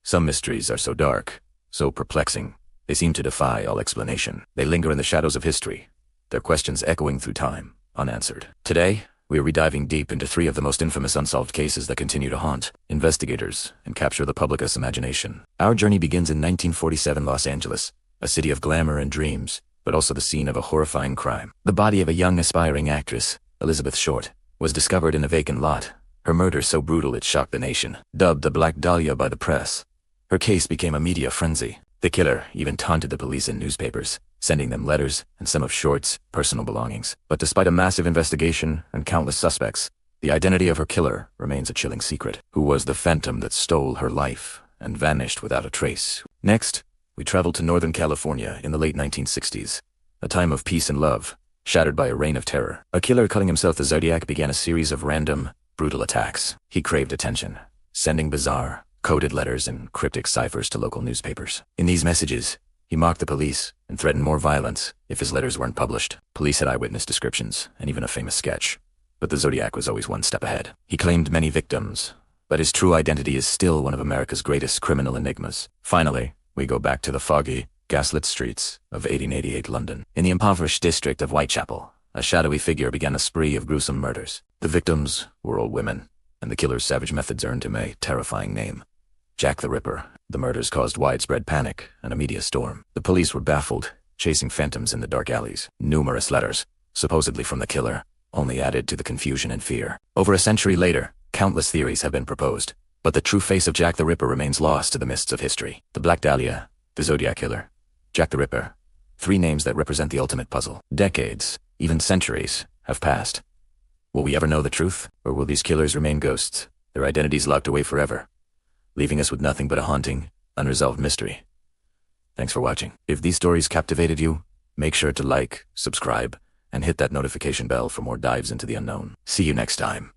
Some mysteries are so dark, so perplexing, they seem to defy all explanation. They linger in the shadows of history, their questions echoing through time, unanswered. Today, we are rediving deep into three of the most infamous unsolved cases that continue to haunt investigators and capture the public's imagination. Our journey begins in 1947 Los Angeles, a city of glamour and dreams, but also the scene of a horrifying crime. The body of a young aspiring actress, Elizabeth Short, was discovered in a vacant lot. Her murder so brutal it shocked the nation. Dubbed the Black Dahlia by the press, her case became a media frenzy. The killer even taunted the police in newspapers, sending them letters and some of Short's personal belongings. But despite a massive investigation and countless suspects, the identity of her killer remains a chilling secret. Who was the phantom that stole her life and vanished without a trace? Next, we travel to Northern California in the late 1960s, a time of peace and love, shattered by a reign of terror. A killer calling himself the Zodiac began a series of random, brutal attacks. He craved attention, sending bizarre, coded letters and cryptic ciphers to local newspapers. In these messages, he mocked the police and threatened more violence if his letters weren't published. Police had eyewitness descriptions and even a famous sketch, but the Zodiac was always one step ahead. He claimed many victims, but his true identity is still one of America's greatest criminal enigmas. Finally, we go back to the foggy, gaslit streets of 1888 London. In the impoverished district of Whitechapel, a shadowy figure began a spree of gruesome murders. The victims were all women, and the killer's savage methods earned him a terrifying name: Jack the Ripper. The murders caused widespread panic and a media storm. The police were baffled, chasing phantoms in the dark alleys. Numerous letters, supposedly from the killer, only added to the confusion and fear. Over a century later, countless theories have been proposed, but the true face of Jack the Ripper remains lost to the mists of history. The Black Dahlia, the Zodiac Killer, Jack the Ripper. Three names that represent the ultimate puzzle. Decades, even centuries, have passed. Will we ever know the truth, or will these killers remain ghosts, their identities locked away forever, leaving us with nothing but a haunting, unresolved mystery? Thanks for watching. If these stories captivated you, make sure to like, subscribe, and hit that notification bell for more dives into the unknown. See you next time.